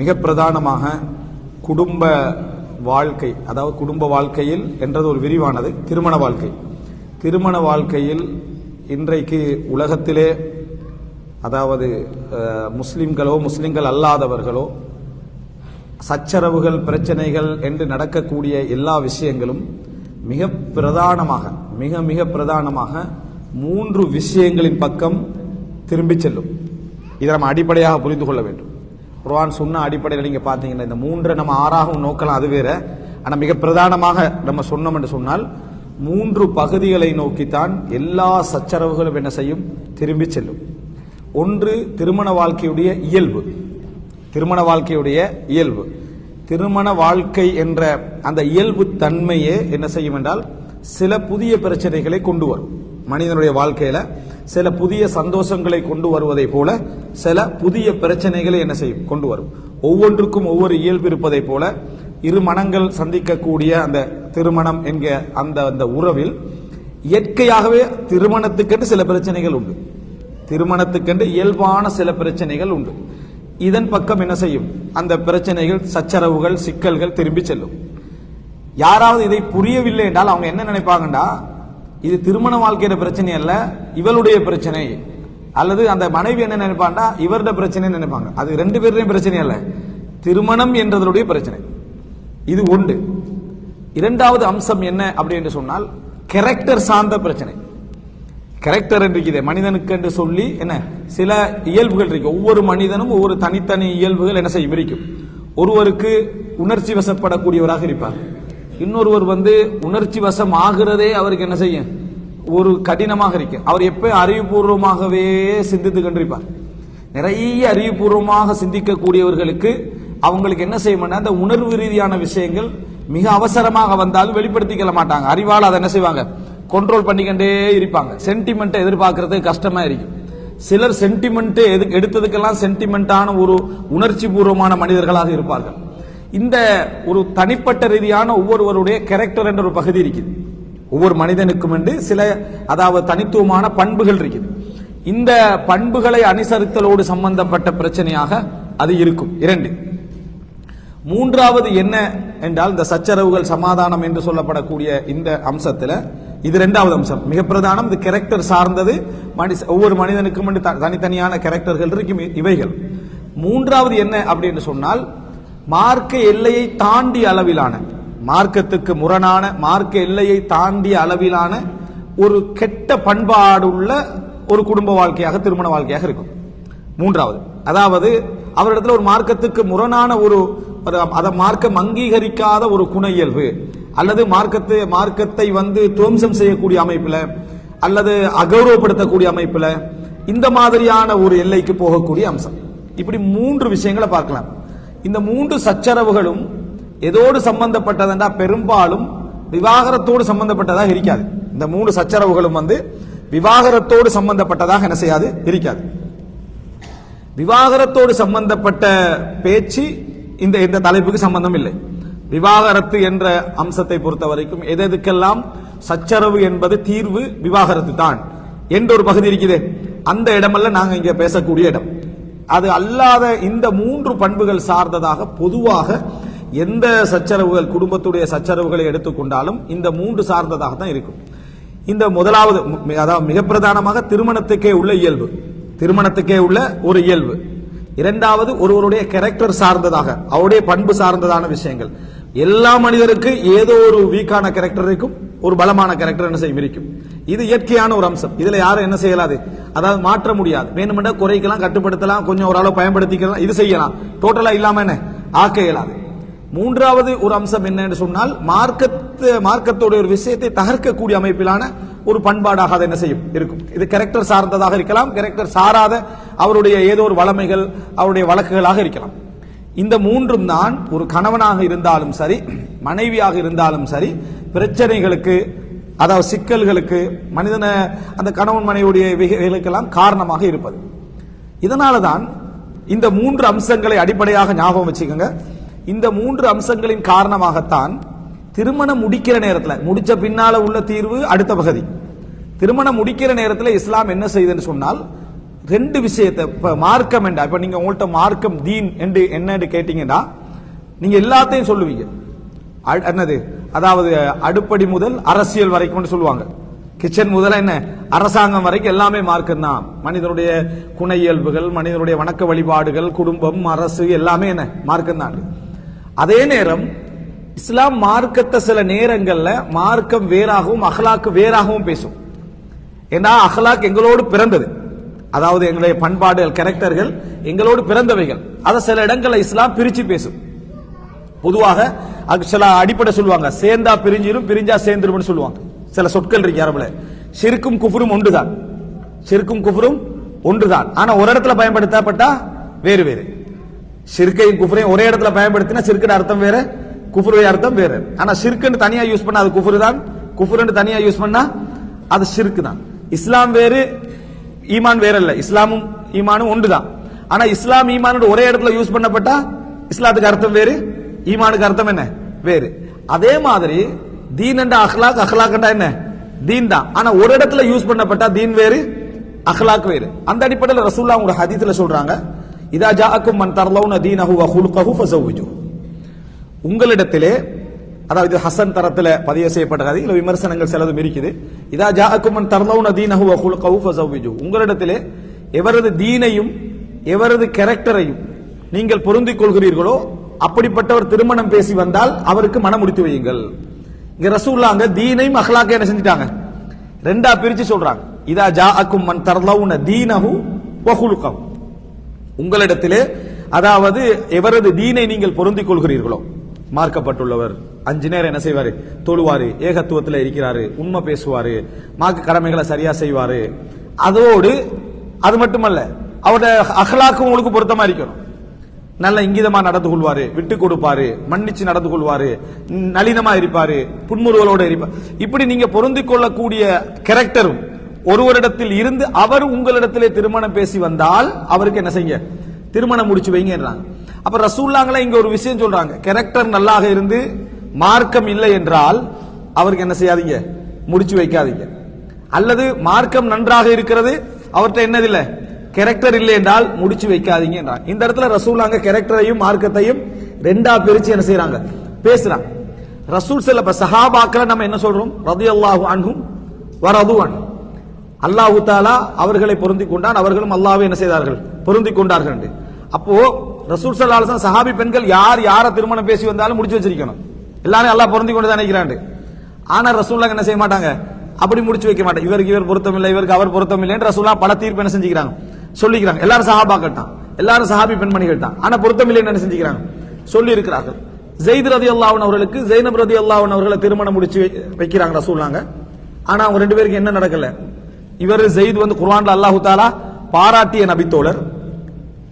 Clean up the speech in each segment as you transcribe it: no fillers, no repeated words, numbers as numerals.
மிக பிரதானமாக குடும்ப வாழ்க்கை, அதாவது குடும்ப வாழ்க்கையில் என்றது ஒரு விரிவானது. திருமண வாழ்க்கையில் இன்றைக்கு உலகத்திலே, அதாவது முஸ்லிம்களோ முஸ்லிம்கள் அல்லாதவர்களோ, சச்சரவுகள் பிரச்சனைகள் என்று நடக்கக்கூடிய எல்லா விஷயங்களும் மிக பிரதானமாக 3 விஷயங்களின் பக்கம் திரும்பி செல்லும். இதை நம்ம அடிப்படையாக புரிந்து கொள்ள வேண்டும். குர்ஆன் சொன்ன அடிப்படையில் நீங்க பாத்தீங்கன்னா இந்த 3 நம்ம 6ஆகவும் நோக்கலாம், அது வேற. ஆனால் மிக பிரதானமாக நம்ம சொன்னோம் என்று சொன்னால் 3 பகுதிகளை நோக்கித்தான் எல்லா சச்சரவுகளும் என்ன செய்யும், திரும்பி செல்லும். ஒன்று திருமண வாழ்க்கையுடைய இயல்பு. திருமண வாழ்க்கை என்ற அந்த இயல்பு தன்மையே என்ன செய்யும் என்றால் சில புதிய பிரச்சனைகளை கொண்டு வரும். மனிதனுடைய வாழ்க்கையில சில புதிய சந்தோஷங்களை கொண்டு வருவதை போல சில புதிய பிரச்சனைகளை என்ன செய்யும், கொண்டு வரும். ஒவ்வொன்றுக்கும் ஒவ்வொரு இயல்பு இருப்பதை போல இரு மனங்கள் சந்திக்கக்கூடிய அந்த திருமணம் என்கிற அந்த உறவில் இயற்கையாகவே திருமணத்துக்கென்று சில பிரச்சனைகள் உண்டு. திருமணத்துக்கென்று இயல்பான சில பிரச்சனைகள் உண்டு. இதன் பக்கம் என்ன செய்யும், அந்த பிரச்சனைகள், சச்சரவுகள், சிக்கல்கள் திரும்பி செல்லும். யாராவது இதை புரியவில்லை என்றால் அவங்க என்ன நினைப்பாங்கண்டா, இது திருமண வாழ்க்கையோட பிரச்சனை அல்ல, இவளுடைய பிரச்சனை, அல்லது அந்த மனைவி என்ன நினைப்பாண்டா இவருடைய பிரச்சனை நினைப்பாங்க. அது 2 பேருடையும் பிரச்சனை அல்ல, திருமணம் என்றதனுடைய பிரச்சனை. இது ஒன்று. இரண்டாவது அம்சம் என்ன அப்படி என்று சொன்னால் கேரக்டர் சார்ந்த பிரச்சனை. கேரக்டர் என்று மனிதனுக்கு என்று சொல்லி என்ன சில இயல்புகள் இருக்கு. ஒவ்வொரு மனிதனும் ஒவ்வொரு தனித்தனி இயல்புகள் என்ன செய்யும், இருக்கும். ஒருவருக்கு உணர்ச்சி வசப்படக்கூடியவராக இருப்பார். இன்னொருவர் உணர்ச்சி வசம் ஆகிறதே அவருக்கு என்ன செய்யும், ஒரு கடினமாக இருக்கு. அவர் எப்ப அறிவுபூர்வமாகவே சிந்தித்து கொண்டிருப்பார். நிறைய அறிவுபூர்வமாக சிந்திக்கக்கூடியவர்களுக்கு அவங்களுக்கு என்ன செய்யணும், அந்த உணர்வு ரீதியான விஷயங்கள் மிக அவசரமாக வந்தாலும் வெளிப்படுத்திக்கல மாட்டாங்க. அறிவால் அதை என்ன செய்வாங்க, கண்ட்ரோல் பண்ணிக்கிட்டே இருப்பாங்க. சென்டிமெண்ட்டை எதிர்பார்க்கறது கஷ்டமா இருக்கும். சிலர் சென்டிமெண்ட் எடுத்ததுக்கெல்லாம் சென்டிமெண்டான ஒரு உணர்ச்சி பூர்வமான மனிதர்களாக இருப்பார்கள். இந்த ஒரு தனிப்பட்ட ரீதியான ஒவ்வொருவருடைய கேரக்டர் என்ற ஒரு பகுதி இருக்குது. ஒவ்வொரு மனிதனுக்கும் என்று சில, அதாவது தனித்துவமான பண்புகள் இருக்குது. இந்த பண்புகளை அனுசரித்தலோடு சம்பந்தப்பட்ட பிரச்சனையாக அது இருக்கும். 2. மூன்றாவது என்ன என்றால் இந்த சச்சரவுகள் சமாதானம் என்று சொல்லப்படக்கூடிய இந்த அம்சத்துல இது 2வது அம்சம் மிக பிரதானம். இந்த கேரக்டர் சார்ந்தது. ஒவ்வொரு மனிதனுக்கும் தனித்தனியான கேரக்டர்கள் இருக்கும் இவைகள். 3வது என்ன அப்படின்னு சொன்னால் மார்க்க எல்லையை தாண்டி அளவிலான, மார்க்கத்துக்கு முரணான, மார்க்க எல்லையை தாண்டிய அளவிலான ஒரு கெட்ட பண்பாடுள்ள ஒரு குடும்ப வாழ்க்கையாக, திருமண வாழ்க்கையாக இருக்கும். 3வது, அதாவது அவரிடத்துல ஒரு மார்க்கத்துக்கு முரணான ஒரு, அதை மார்க்கம் அங்கீகரிக்காத ஒரு குண இயல்பு, அல்லது மார்க்கத்தை துவம்சம் செய்யக்கூடிய அமைப்புல, அல்லது அகௌரவப்படுத்தக்கூடிய அமைப்புல, இந்த மாதிரியான ஒரு எல்லைக்கு போகக்கூடிய அம்சம். இப்படி 3 விஷயங்களை பார்க்கலாம். இந்த 3 சச்சரவுகளும் எதோடு சம்பந்தப்பட்டதுன்னா பெரும்பாலும் விவாகரத்தோடு சம்பந்தப்பட்டதாக இருக்காது. இந்த 3 சச்சரவுகளும் விவாகரத்தோடு சம்பந்தப்பட்டதாக என்ன செய்யாது, இருக்காது. விவாகரத்தோடு சம்பந்தப்பட்ட பேச்சு இந்த தலைப்புக்கு சம்பந்தம் இல்லை. விவாகரத்து என்ற அம்சத்தை பொறுத்த வரைக்கும் எதுக்கெல்லாம் சச்சரவு என்பது தீர்வு விவாகரத்து தான் என்ற ஒரு பகுதி இருக்குது. அந்த இடமல்ல நாங்க இங்க பேசக்கூடிய இடம். அது அல்லாத இந்த 3 பண்புகள் சார்ந்ததாக பொதுவாக எந்த சச்சரவுகள், குடும்பத்துடைய சச்சரவுகளை எடுத்துக்கொண்டாலும் இந்த 3 சார்ந்ததாக தான் இருக்கும். இந்த முதலாவது, அதாவது மிக பிரதானமாக திருமணத்துக்கே உள்ள இயல்பு, திருமணத்துக்கே உள்ள ஒரு இயல்பு. 2வது ஒருவருடைய கேரக்டர் சார்ந்ததாக, அவருடைய பண்பு சார்ந்ததான விஷயங்கள். எல்லா மனிதருக்கு ஏதோ ஒரு வீக்கான கேரக்டர் இருக்கும், ஒரு பலமான கேரக்டர் என்ன செய்யும், இருக்கும். இது இயற்கையான ஒரு அம்சம். இதுல யாரும் என்ன செய்யலாது, அதாவது மாற்ற முடியாது. வேணுமெண்டா குறைக்கலாம், கட்டுப்படுத்தலாம், கொஞ்சம் ஓரளவு பயன்படுத்திக்கலாம், இது செய்யலாம். டோட்டலா இல்லாம என்ன ஆக்க இயலாது. 3வது ஒரு அம்சம் என்னன்னு சொன்னால் மார்க்கத்தோட ஒரு விஷயத்தை தகர்க்கக்கூடிய அமைப்பிலான ஒரு பண்பாடாக அதை என்ன செய்யும், இருக்கும். இது கேரக்டர் சார்ந்ததாக இருக்கலாம், கேரக்டர் சாராத அவருடைய ஏதோ ஒரு வளமைகள், அவருடைய வழக்குகளாக இருக்கலாம். இந்த 3ம் தான் ஒரு கணவனாக இருந்தாலும் சரி, மனைவியாக இருந்தாலும் சரி, பிரச்சனைகளுக்கு, அதாவது சிக்கல்களுக்கு, மனிதன அந்த கணவன் மனைவியுடைய இவைகளுக்கெல்லாம் காரணமாக இருப்பது. இதனால தான் இந்த 3 அம்சங்களை அடிப்படையாக ஞாபகம் வச்சுக்கோங்க. இந்த 3 அம்சங்களின் காரணமாகத்தான் திருமணம் முடிக்கிற நேரத்தில், முடிச்ச பின்னால உள்ள தீர்வு அடுத்த பகுதி. திருமணம் முடிக்கிற நேரத்தில் இஸ்லாம் என்ன செய்யுதுன்னு சொன்னால் ரெண்டு விஷயத்தை இப்ப மார்க்கம் என்றா, இப்ப நீங்க உங்கள்ட்ட மார்க்கம் தீன் என்று என்னன்னு கேட்டீங்கன்னா நீங்க எல்லாத்தையும் சொல்லுவீங்க. என்னது, அதாவது அடுப்படி முதல் அரசியல் வரைக்கும் சொல்லுவாங்க. கிச்சன் முதல்ல என்ன, அரசாங்கம் வரைக்கும் எல்லாமே மார்க்கம் தான். மனிதனுடைய குண இயல்புகள், மனிதனுடைய வணக்க வழிபாடுகள், குடும்பம், அரசு எல்லாமே என்ன மார்க்கம் தான். அதே நேரம் இஸ்லாம் மார்க்கத்தை சில நேரங்கள்ல மார்க்கம் வேறாகவும் அஹ்லாக்கு வேறாகவும் பேசும். ஏன்னா அஹ்லாக் எங்களோடு பிறந்தது, அதாவது எங்களுடைய பண்பாடுகள், கேரக்டர்கள் எங்களோடு பிறந்தவைகள். அதை சில இடங்கள்ல இஸ்லாம் பிரிச்சு பேசும். பொதுவாக சில அடிப்படை சொல்லுவாங்க, சேர்ந்தா பிரிஞ்சிரும், பிரிஞ்சா சேர்ந்துரும் சொல்லுவாங்க. சில சொற்கள் இருக்கு அரபுல. ஷிர்க்கும் குஃப்ரும் ஒன்றுதான், ஷிர்க்கும் குஃப்ரும் ஒன்றுதான். ஆனா ஒரு இடத்துல பயன்படுத்தப்பட்டா வேறு வேறு. ஷிர்கையும் குஃப்ரையும் ஒரே இடத்துல பயன்படுத்தினா ஷிர்க்குட அர்த்தம் வேற, குஃப்ருடைய அர்த்தம் வேற. ஆனா ஷிர்க்குன்னு தனியா யூஸ் பண்ணா அது குஃப்ரு தான், குஃப்ருன்னு தனியா யூஸ் பண்ணா அது ஷிர்க் தான். இஸ்லாம் வேறு, ஈமான் வேற இல்ல. இஸ்லாமும் ஈமானும் ஒன்றுதான். ஆனா இஸ்லாம் ஈமான் ஒரே இடத்துல யூஸ் பண்ணப்பட்டா இஸ்லாத்துக்கு அர்த்தம் வேறு, ஈமானுக்கு அர்த்தம் என்ன வேறு. அதே மாதிரி தீன் என்ற அஹ்லாக், அஹ்லாக் என்ற என்ன தீன் தான். ஆனா ஒரு இடத்துல யூஸ் பண்ணப்பட்டா தீன் வேறு, அஹ்லாக் வேறு. அந்த அடிப்படையில் ரசூலுல்லாஹ் ஒரு ஹதீஸ்ல சொல்றாங்க, இதா ஜாஅக்கும் மன் தர்லவுன தீனஹு வ குல்கஹு ஃபஸவ்விஜு. உங்களிடத்திலே, அதாவது இது ஹசன் தரத்துல பதிவு செய்யப்பட்ட ஹதீஸ், இல்ல விமர்சனங்கள் சிலதும் இருக்குது. இதா ஜாஅக்கும் மன் தர்லவுன தீனஹு வ குல்கஹு ஃபஸவ்விஜு. உங்களிடத்திலே எவரது தீனையும் எவரது கேரக்டரையும் நீங்கள் பொருந்திக் கொள்கிறீர்களோ அப்படிப்பட்டவர் திருமணம் பேசி வந்தால் அவருக்கு மனம் முடித்து வையுங்கள். இங்க ரசூலுல்லாஹ் தீனையும் அஹ்லாக்க என்ன செஞ்சிட்டாங்க, ரெண்டா பிரிச்சு சொல்றாங்க. இதா ஜாஅக்கும் மன் தர்லவுன தீனஹு வ குல்கஹு. உங்களிடத்திலே, அதாவது எவரது தீனை நீங்கள் பொருந்திக் கொள்கிறீர்களோ, மார்க்கப்பட்டுள்ளவர், 5 நேரம் என்ன செய்வாரு, தொழுவாரு, ஏகத்துவத்தில் இருக்கிறாரு, உண்மை பேசுவாரு, மார்க்க கடமைகளை சரியா செய்வாரு. அதோடு அது மட்டுமல்ல, அவருடைய அஹ்லாக்கும் உங்களுக்கு பொருத்தமா இருக்கணும். நல்ல இங்கிதமா நடந்து கொள்வாரு, விட்டு கொடுப்பாரு, மன்னிச்சு நடந்து கொள்வாரு, நளினமா இருப்பாரு, புன்முறுவலோட இருப்பார். இப்படி நீங்க பொருந்திக் கொள்ளக்கூடிய கேரக்டரும் ஒருவரிடத்தில் இருந்து அவர் உங்களிடத்திலே திருமணம் பேசி வந்தால் அவருக்கு என்ன செய்யுங்க, திருமணம் முடிச்சு வைங்கன்றாங்க. அப்ப ரசூலுல்லாஹ் இங்க ஒரு விஷயம் சொல்றாங்க, கேரக்டர் நல்லாக இருந்து மார்க்கம் இல்லை என்றால் அவருக்கு என்ன செய்யாதீங்க, முடிச்சு வைக்காதீங்க. அல்லது மார்க்கம் நன்றாக இருக்கிறது, அவர்கிட்ட என்னதில்லை, கேரக்டர் இல்லை என்றால் முடிச்சு வைக்காதீங்க என்றாங்க. இந்த இடத்துல ரசூலுல்லாஹ் கேரக்டரையும் மார்க்கத்தையும் ரெண்டா பிரிச்சு என்ன செய்யறாங்க, பேசுறாங்க. ரசூல் ஸல்லல்லாஹு சஹாபாக்களை நம்ம என்ன சொல்றோம், ரலியல்லாஹு அன்ஹும் வ ரது அன்ஹு. அல்லாஹு தஆலா அவர்களை பொருந்திக் கொண்டான், அவர்களும் அல்லாஹ்வை என்ன செய்தார்கள், பொருந்திக் கொண்டார்கள். அப்போ ரசூல் ஸல்லல்லாஹு அலைஹி வஸல்லம் சஹாபி பெண்கள் யார் யார திருமணம் பேசி வந்தாலும் முடிச்சு வச்சிருக்கணும். எல்லாரும் அல்லாஹ் பொருந்திக் கொண்டு தான் நினைக்கிறாங்க. ஆனா ரசூலுல்லாஹ் என்ன செய்ய மாட்டாங்க, அப்படி முடிச்சு வைக்க மாட்டாங்க. இவருக்கு இவர் பொருத்தம் இல்லை, இவருக்கு அவர் பொருத்தம் இல்லை என்று ரசூலுல்லாஹ் பல தீர்ப்பு என்ன செஞ்சுக்கிறாங்க, சொல்லிக்கிறாங்க. எல்லாரும் சஹாபாக்கள் தான், எல்லாரும் சஹாபி பெண்மணிகள் தான். ஆனா பொருத்தம் இல்லை என்ன செஞ்சுக்கிறாங்க, சொல்லி இருக்கிறார்கள். ஸைத் ரலியல்லாஹு அன்ஹு அவர்களுக்கு ஸைனப் ரலியல்லாஹு அன்ஹா அவர்களை திருமணம் முடிச்சு வைக்கிறாங்க ரசூலுல்லாஹ். ஆனா அவங்க ரெண்டு பேருக்கு என்ன நடக்கல, இவர் ஸைத் குர்ஆன்ல அல்லாஹ் தஆலா பாராட்டிய நபித்தோழர்,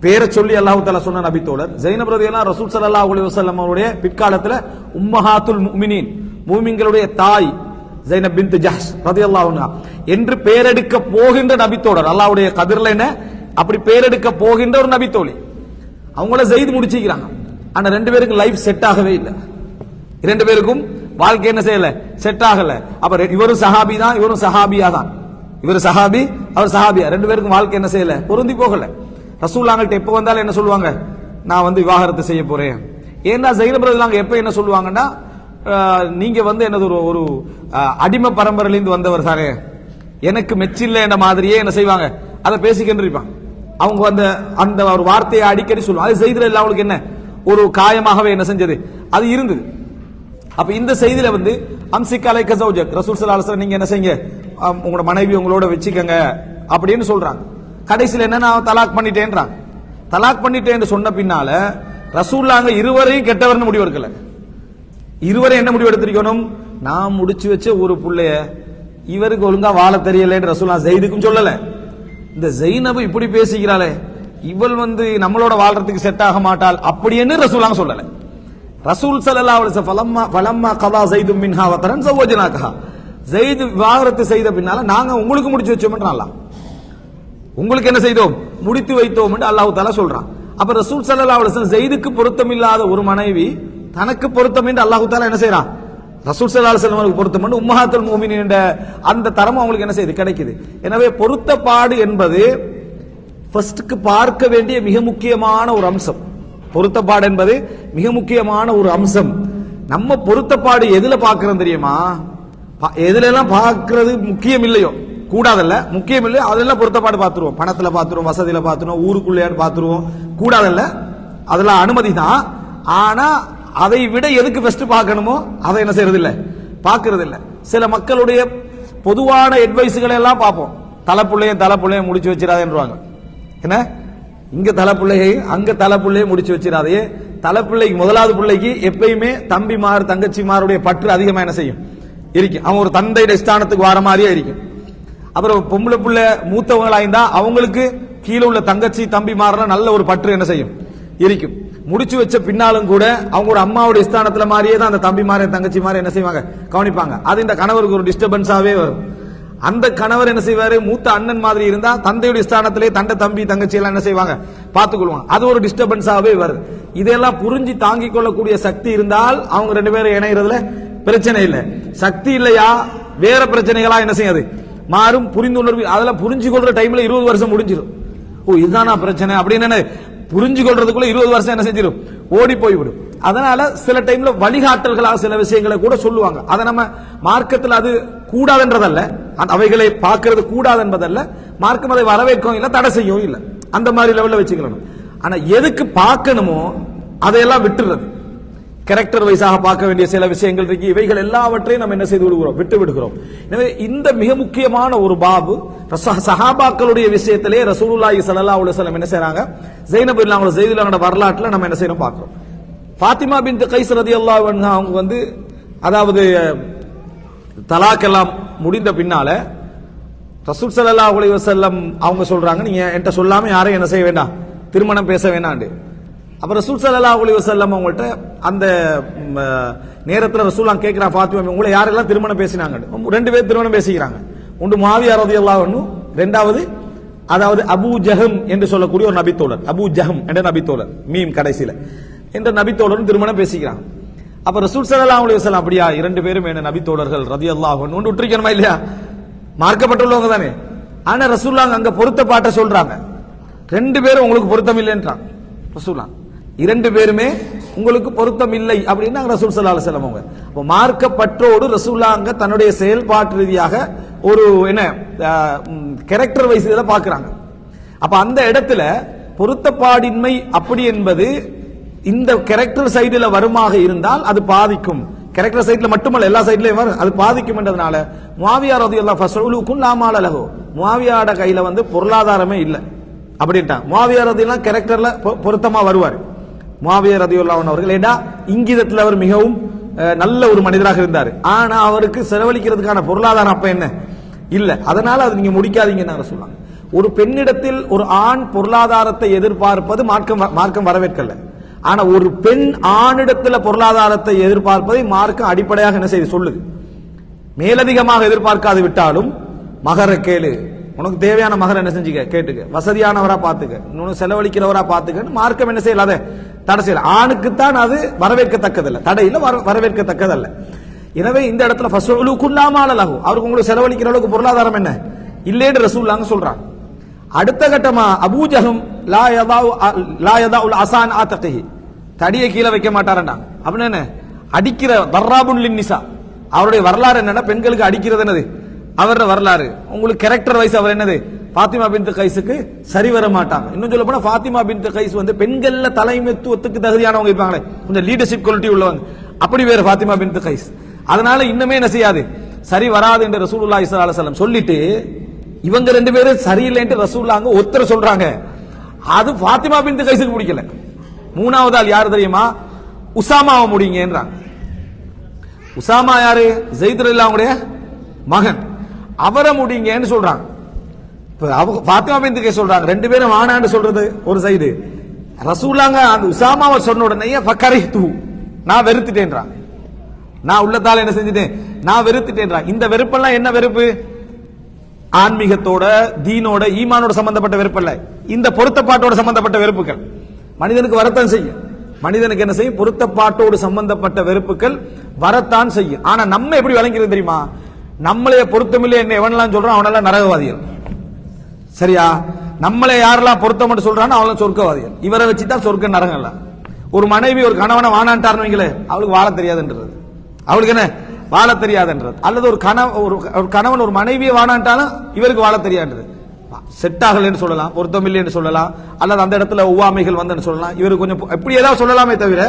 பேரை சொல்லி அல்லாஹ் தஆலா சொன்ன நபித்தோழர். ஸைனப் ரலியல்லாஹு ரசூல் ஸல்லல்லாஹு அலைஹி வஸல்லம் அவருடைய பிற்காலத்துல உம்மஹாத்துல் முஃமினீன், மூமின்களுடைய தாய் ஸைனப் பின்த் ஜஹ்ஷ் ரலியல்லாஹு அன்ஹா என்று பேரெடுக்க போகின்ற நபித்தோழர். அல்லாஹ்வுடைய கதிர்ல என்ன அப்படி பேரெடுக்க போகின்ற ஒரு நபித்தோழி. அவங்கள ஸைத் முடிச்சிக்கிறாங்க. ஆனா ரெண்டு பேருக்கு லைஃப் செட் ஆகவே இல்லை, இரண்டு பேருக்கும் வாழ்க்கை என்ன செய்யல, செட் ஆகல. அப்ப இவரும் சஹாபி தான், இவரும் சஹாபியா தான். இவர் சஹாபி, அவர் சஹாபியா, ரெண்டு பேருக்கும் வாழ்க்கை என்ன செய்யல, பொருந்தி போகல. ரசூலுல்லாஹ்கிட்ட எப்ப வந்தாலும் என்ன சொல்லுவாங்க, நான் விவாகரத்து செய்ய போறேன். ஏன்னா ஸைனப் ரலியல்லாஹு எப்ப என்ன சொல்லுவாங்கன்னா, நீங்க என்னது ஒரு அடிமை பரம்பரையிலிருந்து வந்தவர் தானே, எனக்கு மெச்சில்லை என்ற மாதிரியே என்ன செய்வாங்க, அதை பேசிக்கின்றிருப்பாங்க. அவங்க அந்த ஒரு வார்த்தையை அடிக்கடி சொல்லுவாங்க. அது ஸைத் ரலியல்லாஹு அவங்களுக்கு என்ன ஒரு காயமாகவே என்ன செஞ்சது, அது இருந்தது. அப்ப இந்த செய்தியில அம்சிக் அலைக ஸௌஜக், ரசூல் ஸல்லல்லாஹு அலைஹி வஸல்லம் நீங்க என்ன செய்யுங்க, உங்களோட மனைவி உங்களோட வச்சுக்கங்க அப்படின்னு சொல்றாங்க. கடைசியில் என்ன, நான் தலாக் பண்ணிட்டேன்றாங்க. தலாக் பண்ணிட்டேன்னு சொன்ன பின்னால ரசூலுல்லாஹ் இருவரையும் கெட்டவர்னு முடிவு எடுக்கல. இருவரை என்ன முடிவு எடுத்திருக்கணும், நான் முடிச்சு வச்ச ஒரு புள்ளைய இவருக்கு ஒழுங்கா வாழ தெரியலன்னு ரசூலுல்லாஹ் ஸைதுக்கும் சொல்லல. இந்த ஸைனப் இப்படி பேசிக்கிறாளே, இவள் நம்மளோட வாழ்றதுக்கு செட் ஆக மாட்டாள் அப்படின்னு ரசூலுல்லாஹ் சொல்லல. ரசூல் ஸல்லல்லாஹு அலைஹி வஸல்லம் ஃபலம்மா கதா ஸைதும் மின்ஹா வதரன் ஸவஜனாகஹா, ஸைத் விவாகரத்து செய்த பின்னால நாங்க உங்களுக்கு முடிச்சு வச்சோம்ன்ற அல்லாஹ், உங்களுக்கு என்ன செய்தோம், முடித்து வைத்தோம் என்று அல்லாஹ் தஆலா சொல்றான். அப்ப ரசூல் ஸல்லல்லாஹு அலைஹி வஸல்லம் ஸைதுக்கு பொருத்தமில்லாத ஒரு மனைவி தனக்கு பொருத்தம் என்று அல்லாஹ் தஆலா என்ன செய்றான், ரசூல் ஸல்லல்லாஹு அலைஹி வஸல்லம் பொருத்தம் என்று உம்மஹாத்துல் முஃமினீன் என்ற அந்த தரம் அவங்களுக்கு என்ன செய்யுது, கிடைக்குது. எனவே பொருத்தப்பாடு என்பது ஃபர்ஸ்டுக்கு பார்க்க வேண்டிய மிக முக்கியமான ஒரு அம்சம். பொருத்தப்பாடு என்பது மிக முக்கியமான ஒரு அம்சம். நம்ம பொருத்தப்பாடு எதுல பார்க்கிறோம் தெரியுமா? எதுல எல்லாம் பார்க்கிறது முக்கியம் இல்லையோ, கூடாதல்ல, முக்கியம் இல்லையோ அதெல்லாம் பொருத்தப்பாடு பார்த்துருவோம். பணத்துல பார்த்துருவோம், வசதியில பார்த்துருவோம், ஊருக்குள்ளேயான்னு பார்த்துருவோம். கூடாதல்ல, அதெல்லாம் அனுமதி தான். ஆனா அதை விட எதுக்கு ஃபர்ஸ்ட் பார்க்கணுமோ அதை என்ன செய்யறது இல்ல, பார்க்கறது இல்ல. சில மக்களுடைய பொதுவான அட்வைஸ்களை எல்லாம் பார்ப்போம். தலைப்புள்ளைய முடிச்சு வச்சிடாதேன்றாங்க. என்ன, இங்க தலைப்புள்ளையை அங்க தலைப்புள்ளையை முடிச்சு வச்சிடாதே. தலைப்பிள்ளைக்கு முதலாவது பிள்ளைக்கு எப்பயுமே தம்பிமார் தங்கச்சிமாருடைய பற்று அதிகமா என்ன செய்யும், இருக்கும். அவன் ஒரு தந்தையுடைய ஸ்தானத்துக்கு வர மாதிரியே இருக்கும். அப்புறம் பொம்பளை பிள்ளை மூத்தவங்களா இருந்தா அவங்களுக்கு கீழே உள்ள தங்கச்சி தம்பிமாரெல்லாம் நல்ல ஒரு பற்று என்ன செய்யும், இருக்கும். முடிச்சு வச்ச பின்னாலும் கூட அவங்களோட அம்மாவுடைய ஸ்தானத்துல மாதிரியே தான் அந்த தம்பிமாரே தங்கச்சிமாரே என்ன செய்வாங்க, கவனிப்பாங்க. அது இந்த கணவருக்கு ஒரு டிஸ்டர்பன்ஸாவே வரும். அந்த கணவர் என்ன செய்வாரு, மூத்த அண்ணன் மாதிரி இருந்தா தந்தையுடைய ஸ்தானத்திலே தண்டை தம்பி தங்கச்சி எல்லாம் என்ன செய்வாங்க, பார்த்துக்கொள்வாங்க. அது ஒரு டிஸ்டர்பன்ஸாவே வருது. இதெல்லாம் புரிஞ்சு தாங்கிக் கொள்ளக்கூடிய சக்தி இருந்தால் அவங்க ரெண்டு பேரும் இணைகிறதுல பிரச்சனை இல்லை. சக்தி இல்லையா, வேற பிரச்சனைகளா என்ன செய்யாது மாறும். புரிந்துணர்வு அதெல்லாம் புரிஞ்சு கொள்ற டைம்ல 20 வருஷம் முடிஞ்சிடும். ஓ இதுதானா பிரச்சனை அப்படின்னு புரிஞ்சு கொள்றதுக்குள்ள 20 வருஷம் என்ன செஞ்சிடும், ஓடி போய்விடும். அதனால சில டைம்ல வழிகாட்டல்களாக சில விஷயங்களை கூட சொல்லுவாங்க. அதை நம்ம மார்க்கத்தில் அது கூடாதுன்றதல்ல, அவைகளை பார்க்கிறது கூடாது என்பதல்ல, மார்க்கம் அதை வரவேற்கவும் இல்லை, தடை செய்யவும் இல்லை. அந்த மாதிரி லெவல்ல வச்சுக்கலாம். ஆனா எதுக்கு பார்க்கணுமோ அதையெல்லாம் விட்டுறது. கேரக்டர் வைஸாக பார்க்க வேண்டிய சில விஷயங்கள் இருக்கு. இவைகள் எல்லாவற்றையும் நம்ம என்ன செய்து விடுகிறோம், விட்டு விடுகிறோம். எனவே இந்த மிக முக்கியமான ஒரு பாபு சஹாபாக்களுடைய விஷயத்திலே ரசூலுல்லாஹி ஸல்லல்லாஹு அலைஹி வஸல்லம் என்ன செய்றாங்க, ஸைனப் இல்லாம ஸைதுல்லாஹோட வரலாற்றுல நம்ம என்ன செய்யறோம் பார்க்கிறோம். ஃபாத்திமா பின்த் கைஸ் ரலியல்லாஹு அன்ஹா அவங்க அதாவது தலாக் எல்லாம் முடிந்த பின்னால ரசூல் ஸல்லல்லாஹு அலைஹி வஸல்லம் அவங்க சொல்றாங்க, நீங்க என்கிட்ட சொல்லாம யாரையும் என்ன செய்ய வேண்டாம், திருமணம் பேச வேண்டாம். அப்ப ரசூல் ஸல்லல்லாஹு அலைஹி வஸல்லம் அவங்கள்ட்ட அந்த நேரத்தில் ரசூலுல்லாஹ் கேட்கிறான், ஃபாத்திமா உங்களை யாரெல்லாம் திருமணம் பேசினாங்க? 2 பேர் திருமணம் பேசிக்கிறாங்க. ஒன்று முஆவியா ரலியல்லாஹு அன்ஹு, இரண்டாவது அதாவது அபூ ஜஹம் என்று சொல்லக்கூடிய ஒரு நபித்தோழர், அபூ ஜஹம் என்ற நபித்தோழர், மீம் கடைசியில என்ற நபித்தோழரும் திருமணம் பேசிக்கிறாங்க. அப்ப ரசூல் ஸல்லல்லாஹு அலைஹி வஸல்லம் அப்படியா 2 பேரும் என்ன நபித்தோழர்கள் ரலியல்லாஹு அன்ஹு விட்டுருக்கணுமா இல்லையா, மார்க்கப்பட்டுள்ளவங்க தானே. ஆனா ரசூலுல்லாஹ் அங்க பொருத்த பாட்ட சொல்றாங்க, 2 பேரும் உங்களுக்கு பொருத்தம் இல்லைன்றாங்க ரசூலுல்லாஹ். 2 பேருமே உங்களுக்கு பொருத்தம் இல்லை அப்படின்னு ரசூல் ஸல்லல்லாஹு அலைஹி வஸல்லம் அவங்க. அப்ப மார்க்கப்பற்றோடு ரசூலுல்லாஹ் அங்க தன்னுடைய செயல்பாட்டு ரீதியாக ஒரு என்ன கேரக்டர் வைஸ் இதில் பார்க்கிறாங்க. அப்ப அந்த இடத்துல பொருத்தப்பாடின்மை அப்படி என்பது இந்த கேரக்டர் சைடுல வருமாக இருந்தால் அது பாதிக்கும். கேரக்டர் சைடுல மட்டுமல்ல எல்லா சைடுலயும் வரும், அது பாதிக்கும் என்றதுனால முஆவியா ரலியல்லாஹு ஃபஸலுக்கும் லா மால லஹு, முஆவியாட கையில பொருளாதாரமே இல்லை அப்படின்ட்டாங்க. முஆவியா ரலியல்லாஹு கேரக்டர்ல பொருத்தமா வருவார். முஆவியா ரலியல்லாஹு அன்ஹு அவர்கள் ஏண்டா இங்கிதத்தில் அவர் மிகவும் நல்ல ஒரு மனிதராக இருந்தார். ஆனா அவருக்கு செலவழிக்கிறதுக்கான பொருளாதாரம் அப்ப என்ன இல்ல. அதனால அது நீங்க முடிக்காதீங்கன்னு சொல்லுவாங்க. ஒரு பெண்ணிடத்தில் ஒரு ஆண் பொருளாதாரத்தை எதிர்பார்ப்பது மார்க்கம் வரவேற்கல. ஆனா ஒரு பெண் ஆணிடத்தில் பொருளாதாரத்தை எதிர்பார்ப்பதை மார்க்கம் அடிப்படையாக என்ன செய்து சொல்லுது. மேலதிகமாக எதிர்பார்க்காது விட்டாலும் மகர கேளு, உனக்கு தேவையான மகர் என்ன செஞ்சுக்க கேட்டுக்க, வசதியானவரா பார்த்துக்க, இன்னொன்னு செலவழிக்கிறவரா பார்த்துக்க, மார்க்கம் என்ன செய்யல அதை தடை செய்யல. ஆணுக்குத்தான் அது வரவேற்கத்தக்கதல்ல, தடையில வரவேற்கத்தக்கதல்ல. எனவே இந்த இடத்துல அவருக்கு உங்களுக்கு செலவழிக்கிற அளவுக்கு பொருளாதாரம் என்ன இல்லேன்னு ரசூலுல்லாஹ் சொல்றாங்க. அடுத்த கட்டமா அபூ ஜஹம் லா யதாஉல் அஸான் ஆதகிஹி, தடியை கீழே வைக்க மாட்டாரண்டா. அப்படின்னு என்ன அடிக்கிற தர்ராபுன் லின்னிசா, அவருடைய வரலாறு என்னன்னா பெண்களுக்கு அடிக்கிறது என்னது அவரோட வரலாறு. உங்களுக்கு கேரக்டர் வைஸ் அவர் என்னது ஃபாத்திமா பின்த் கைஸுக்கு சரி வர மாட்டாங்க. இன்னும் சொல்ல போனா ஃபாத்திமா பின்த் கைஸ் பெண்கள்ல தலைமைத்துவத்துக்கு தகுதியானவங்க இருப்பாங்களே, கொஞ்சம் லீடர்ஷிப் குவாலிட்டி உள்ளவங்க, அப்படி வேற ஃபாத்திமா பின்த் கைஸ். அதனால இன்னுமே என்ன செய்யாது, சரி வராது என்று ரசூலுல்லாஹி ஸல்லல்லாஹு அலைஹி வஸல்லம் சொல்லிட்டு இவங்க 2 பேரும் சரியில்லைன்னு ரசூலுல்லாஹ் ஒருத்தர் சொல்றாங்க. அது ஃபாத்திமா பின்த் கைஸுக்கு பிடிக்கல. 3வது ஆள் யாரு தெரியுமா, உசாமாவை முடிங்கன்றாங்க. உசாமா யாரு, ஸைத் ரலியல்லாஹுடைய மகன், அவரை முடிங்கன்னு சொல்றாங்க. ஃபாத்திமா பின்த் கைஸ் சொல்றாங்க, 2 பேரும் வானான்னு சொல்றது ஒரு சைடு. ரசூலுல்லாஹ் அந்த உசாமாவை சொன்ன உடனே ஃபக்கரிஹ்து, நான் வெறுத்துட்டேன்றாங்க. நான் உள்ளத்தால என்ன செஞ்சுட்டேன், நான் வெறுத்துட்டேன்றாங்க. இந்த வெறுப்பெல்லாம் என்ன வெறுப்பு, ஆன்மீகத்தோட தீனோட ஈமானோட சம்பந்தப்பட்ட வெறுப்பல்ல, இந்த பொருத்தப்பாட்டோட சம்பந்தப்பட்ட வெறுப்புகள். மனிதனுக்கு வரத்தான் செய்யும், மனிதனுக்கு என்ன செய்யும், பொருத்தப்பாட்டோடு சம்பந்தப்பட்ட வெறுப்புகள் வரத்தான் செய்யும். ஆனா நம்ம எப்படி விளங்கிறது தெரியுமா, நம்மளைய பொருத்தமில்லை என்ன எவனெல்லாம் சொல்றான் அவனெல்லாம் நரகவாதிகள். சரியா, நம்மளை யாரெல்லாம் பொருத்தம் மட்டும் சொல்றான்னு அவங்களும் சொர்க்கவாதிகள். இவரை வச்சுதான் சொர்க்க நரகம்ல. ஒரு மனைவி ஒரு கணவனை வானான்ட்டார்னு வைங்களே, அவளுக்கு வாழ தெரியாதுன்றது. அவளுக்கு என்ன வாழ தெரியாதுன்றது. அல்லது ஒரு கணவன் ஒரு மனைவியை வானான்ட்டாலும் இவருக்கு வாழ தெரியாதுன்றது. செட் ஆகலன்னு சொல்லலாம், பொருத்தம் இல்லைன்னு சொல்லலாம், அல்லது அந்த இடத்துல ஒவ்வாமைகள் வந்து சொல்லலாம். இவருக்கு கொஞ்சம் எப்படி ஏதாவது சொல்லலாமே தவிர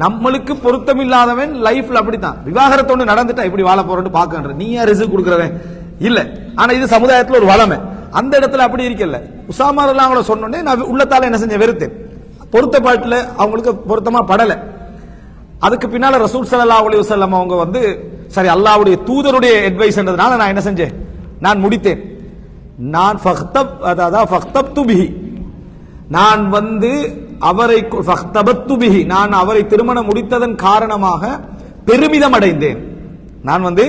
நம்மளுக்கு பொருத்தம் இல்லாதவன் லைஃப்ல அப்படித்தான். விவாகரத்தோடு நடந்துட்டா எப்படி வாழ போறேன்னு பாக்கன்ற நீ யார் ரிஸ்க் கொடுக்கறவன் இல்ல. ஆனா இது சமுதாயத்துல ஒரு வளமை. அந்த இடத்துல அப்படி இருக்கல. உசாமா ரலியல்லாஹு அன்ஹு சொன்னோடனே நான் உள்ளத்தால என்ன செஞ்சேன், வெறுத்தேன். பொருத்தப்பாட்டுல அவங்களுக்கு பொருத்தமா படல. அதுக்கு பின்னால ரசூல் ஸல்லல்லாஹு அலைஹி வஸல்லம் அவங்க வந்து சரி அல்லாஹ்வுடைய தூதருடைய அட்வைஸ்ன்றதுனால நான் என்ன செஞ்சேன், நான் முடித்தேன். நான் ஃபக்தப்து பிஹி, நான் வந்து அவரை ஃபக்தபத்து பிஹி, நான் அவரை திருமணம் முடித்ததன் காரணமாக பெருமிதம் அடைந்தேன். நான் வந்து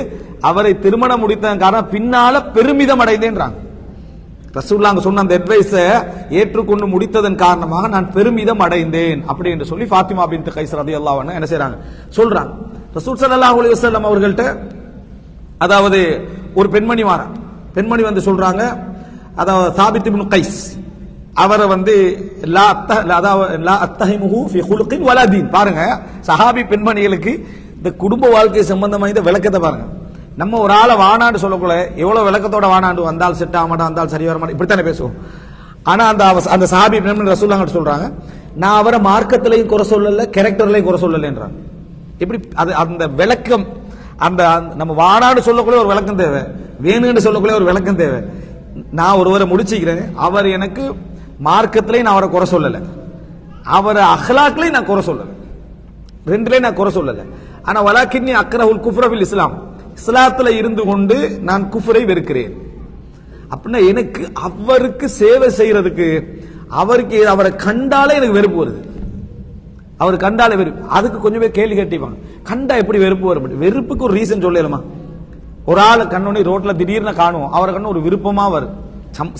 அவரை திருமணம் முடித்ததன் காரணம் பின்னால பெருமிதம் அடைந்தேன்றாங்க. ரசூலுல்லாஹ் சொன்ன அந்த அட்வைஸை ஏற்றுக்கொண்டு முடித்ததன் காரணமாக நான் பெருமிதம் அடைந்தேன் அப்படி என்று சொல்லி ஃபாத்திமா பின்த் கைஸ் ரலியல்லாஹு அன்ஹா என்ன செய்றாங்க சொல்றாங்க. ரசூல் ஸல்லல்லாஹு அலைஹி வஸல்லம் அவர்கள்ட்ட அதாவது ஒரு பெண்மணி வாரா, பெண்மணி வந்து சொல்றாங்க, அதாவது சாபித் இப்னு கைஸ் அவரை வந்து லா அத்தஹிமுஹு ஃபீ குலுகின் வலா தீன். பாருங்க சஹாபி பெண்மணிகளுக்கு இந்த குடும்ப வாழ்க்கை சம்பந்தமா இந்த விளக்கத்தை பாருங்க. நம்ம ஒரு ஆளை வானாண்டு சொல்லக்குள்ள எவ்வளவு விளக்கத்தோட வானாண்டு வந்தால் செட் ஆக மாட்டான், வந்தால் சரி வர மாட்டான், இப்படித்தானே பேசுவோம். ஆனா அந்த சஹாபி பெண்மணி ரசூலுல்லாஹ் சொல்றாங்க, நான் அவரை மார்க்கத்திலையும் குறை சொல்லல, கேரக்டர்லையும் குறை சொல்லலைன்றாங்க. இப்படி அது அந்த விளக்கம், அந்த நம்ம வானாடு சொல்லக்குள்ள ஒரு விளக்கம் தேவை, வேணுன்னு சொல்லக்குள்ள ஒரு விளக்கம் தேவை. நான் ஒருவரை முடிச்சுக்கிறேன், அவர் எனக்கு மார்க்கத்திலையும் நான் அவரை குறை சொல்லல, அவரை அஹ்லாக்லையும் நான் குறை சொல்லல, ரெண்டுலையும் நான் குறை சொல்லல. ஆனா வலாக்கின்னி அக்ரஹுல் குஃப்ர ஃபில் இஸ்லாம், இஸ்லாத்துல இருந்து கொண்டு நான் குஃப்ரை வெறுக்கிறேன். அப்படின்னா எனக்கு அவருக்கு சேவை செய்யறதுக்கு அவருக்கு அவரை கண்டாலே எனக்கு வெறுப்பு வருது. அவர் கண்டாலே வெறுப்பு. அதுக்கு கொஞ்சம் பேர் கேள்வி கேட்டிப்பாங்க, கண்டா எப்படி வெறுப்பு வரும்? வெறுப்புக்கு ஒரு ரீசன் சொல்லலாமா? ஒரு ஆள் கண்ணோனி ரோட்ல திடீர்னு காணுவோம், அவரை கண்ணு ஒரு விருப்பமா வரும்,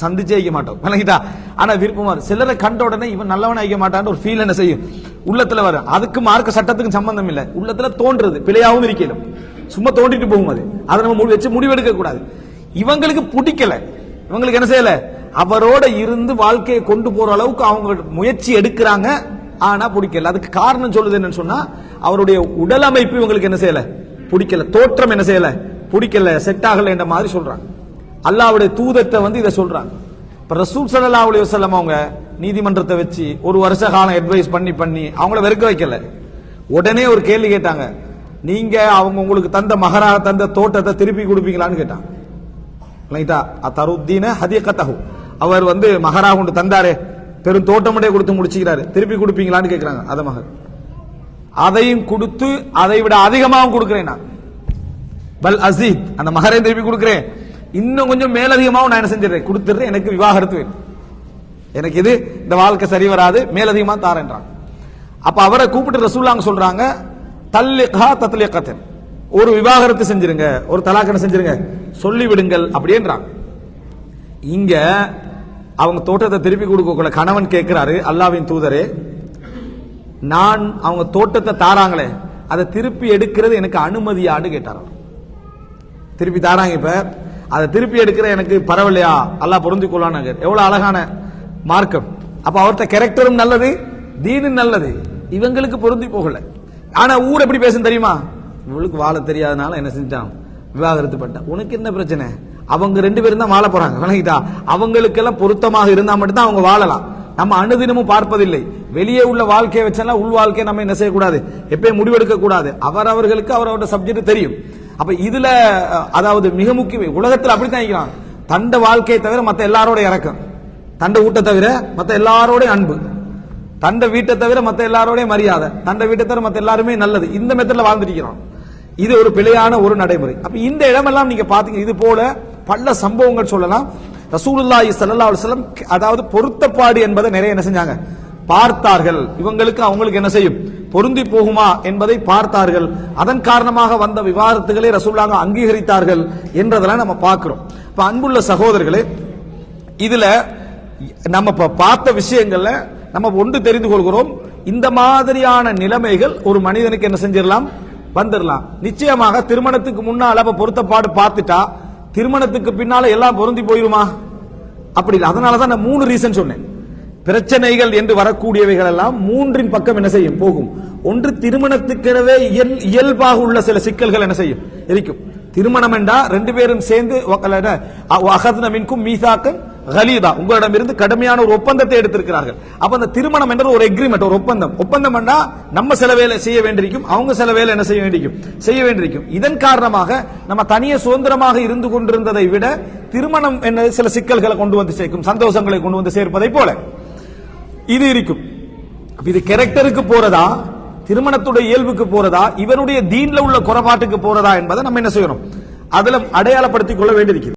சந்திச்சே வைக்க மாட்டோம் விளங்கிட்டா. ஆனா விருப்பமா வரும். சிலரை கண்ட உடனே இவன் நல்லவன வைக்க மாட்டான்னு ஒரு ஃபீல் என்ன செய்யும் உள்ளத்துல வரும். அதுக்கு மார்க்க சட்டத்துக்கு சம்பந்தம் இல்லை, உள்ளத்துல தோன்றது, பிழையாவும் இருக்கணும், சும்மா தோண்டிட்டு போகும். அதை நம்ம வச்சு முடிவெடுக்க கூடாது. இவங்களுக்கு பிடிக்கல, இவங்களுக்கு என்ன செய்யல, அவரோட இருந்து வாழ்க்கையை கொண்டு போற அளவுக்கு அவங்க முயற்சி எடுக்கிறாங்க, ஆனா பிடிக்கல. அதுக்கு காரணம் சொல்லுது என்னன்னு சொன்னா, அவருடைய உடல் அமைப்பு இவங்களுக்கு என்ன செய்யல, பிடிக்கல, தோற்றம் என்ன செய்யல, பிடிக்கல, செட் ஆகல என்ற மாதிரி சொல்றாங்க. அல்லாஹ்வுடைய தூதத்தை வந்து இதை சொல்றாங்க. இப்ப ரசூல் ஸல்லல்லாஹு அலைஹி வஸல்லம் அவங்க நீதிமன்றத்தை வச்சு ஒரு வருஷ காலம் அட்வைஸ் பண்ணி அவங்கள வெறுக்க வைக்கல. உடனே ஒரு கேள்வி கேட்டாங்க, நீங்க அவங்க உங்களுக்கு தந்த மகராக தந்த தோட்டத்தை திருப்பி கொடுப்பீங்களான்னு கேட்டாங்க. தருத்தீன ஹதீகத்தஹு, அவர் வந்து மகரா கொண்டு தந்தாரே, பெரும் தோட்டமுடைய கொடுத்து முடிச்சுக்கிறாரு, திருப்பி கொடுப்பீங்களான்னு கேட்கிறாங்க. அத மகர் அதையும் கொடுத்து அதை விட அதிகமாகவும் கொடுக்கிறேன் நான், பல் அசீத், அந்த மகரையும் திருப்பி கொடுக்கிறேன், இன்னும் கொஞ்சம் மேலதிகமாகவும் நான் என்ன செஞ்சிடறேன், கொடுத்துடுறேன், எனக்கு விவாகரத்து வேணும், எனக்கு இது இந்த வாழ்க்கை சரி வராது, மேலதிகமா தாரேன்றாங்க. அப்ப அவரை கூப்பிட்டு ரசூலுல்லாஹ் சொல்றாங்க, தல்லிகா தத்லிகத்தன், ஒரு விவாகரத்து செஞ்சிருங்க, ஒரு தலாக்கனை செஞ்சிருங்க, சொல்லிவிடுங்கள் அப்படின்றாங்க. இங்க அவங்க தோட்டத்தை திருப்பி கொடுக்கல, கணவன் கேட்கிறாரு, அல்லாஹ்வின் தூதரே, நான் அவங்க தோட்டத்தை தாராங்களே அதை திருப்பி எடுக்கிறது எனக்கு அனுமதியான்னு கேட்டார். திருப்பி தாராங்க, இப்ப அதை திருப்பி எடுக்கிற எனக்கு பரவாயில்லையா, அல்லாஹ் பொருந்திக் கொள்ளான்னு. எவ்வளவு அழகான மார்க்கம். அப்ப அவர்கிட்ட கேரக்டரும் நல்லது, தீனும் நல்லது, இவங்களுக்கு பொருந்தி போகல. ஆனா ஊர் எப்படி பேசும் தெரியுமா, இவளுக்கு வாழ தெரியாதனால என்ன செஞ்சான், விவாகரத்து பண்ண. உனக்கு என்ன பிரச்சனை, அவங்க ரெண்டு பேரும் தான் வாழ போறாங்க விளங்கிட்டா. அவங்களுக்கு எல்லாம் பொருத்தமாக இருந்தா மட்டும்தான் அவங்க வாழலாம். நம்ம அனுதினமும் பார்ப்பதில்லை, வெளியே உள்ள வாழ்க்கையை வச்செல்லாம் உள் வாழ்க்கையை நம்ம என்ன செய்யக்கூடாது, எப்பயும் முடிவெடுக்க கூடாது. அவரவர்களுக்கு அவரோட சப்ஜெக்ட் தெரியும். அப்ப இதுல அதாவது மிக முக்கியம், உலகத்தில் அப்படித்தான் இருக்கிறான், தண்ட வாழ்க்கையை தவிர மத்த எல்லாரோட இறக்கம், தண்ட ஊட்ட தவிர மத்த எல்லாரோட அன்பு, தண்ட வீட்டை தவிர மத்த எல்லாரோட மரியாதை, தண்ட வீட்டை தவிர மத்த எல்லாருமே நல்லது, இந்த மெத்தட்ல வாழ்ந்துருக்கிறோம். இது ஒரு பிழையான ஒரு நடைமுறை. அப்ப இந்த இடமெல்லாம் நீங்க பாத்தீங்க, இது போல பல சம்பவங்கள் சொல்லலாம். ரசூலுல்லாஹி ஸல்லல்லாஹு அலைஹி வஸல்லம் அதாவது பொருத்தப்பாடு என்பதை நிறைய என்ன செஞ்சாங்க, பார்த்தார்கள். இவங்களுக்கு அவங்களுக்கு என்ன செய்யும், பொருந்தி போகுமா என்பதை பார்த்தார்கள். அதன் காரணமாக வந்த விவாதத்துகளை ரசூலுல்லாஹ் அங்கீகரித்தார்கள் என்றதெல்லாம் நம்ம பார்க்கிறோம். இப்ப அன்புள்ள சகோதரர்களே, இதுல நம்ம பார்த்த விஷயங்கள்ல நம்ம ஒன்று தெரிந்து கொள்கிறோம், இந்த மாதிரியான நிலைமைகள் ஒரு மனிதனுக்கு என்ன செஞ்சிடலாம், வந்துடலாம். நிச்சயமாக திருமணத்துக்கு முன்னால பொருத்தப்பாடு பார்த்துட்டா திருமணத்துக்கு பின்னால எல்லாம் பொருந்தி போயிருமா, அப்படி இல்லை. அதனாலதான் நான் 3 ரீசன் சொன்னேன். பிரச்சனைகள் என்று வரக்கூடியவைகள் எல்லாம் 3 பக்கம் என்ன செய்யும் போகும். ஒன்று, திருமணத்துக்கிடவே இயல்பாக உள்ள சில சிக்கல்கள் என்ன செய்யும் இருக்கும். திருமணம் என்றா 2 பேரும் சேர்ந்து அகத்ன மின்கும் மீசாக்கன் கலீதா, உங்களிடமிருந்து கடுமையான ஒரு ஒப்பந்தத்தை எடுத்திருக்கிறார்கள். அப்ப அந்த திருமணம் என்ற ஒரு எக்ரிமெண்ட், ஒரு ஒப்பந்தம். ஒப்பந்தம் பண்ணா நம்ம சில வேலை செய்ய வேண்டியிருக்கும், அவங்க சில வேலை என்ன செய்ய வேண்டியிருக்கும். இதன் காரணமாக நம்ம தனியே சுதந்திரமாக இருந்து கொண்டிருந்ததை விட திருமணம் என்ன சில சிக்கல்களை கொண்டு வந்து சேர்க்கும், சந்தோஷங்களை கொண்டு வந்து சேர்ப்பதை போல இது இருக்கும். இது கேரக்டருக்கு போறதா, திருமணத்துடைய இயல்புக்கு போறதா, இவனுடைய தீன்ல உள்ள குறைபாட்டுக்கு போறதா என்பதை நம்ம என்ன செய்யணும், அதுல அடையாளப்படுத்திக் கொள்ள வேண்டியிருக்கிறது.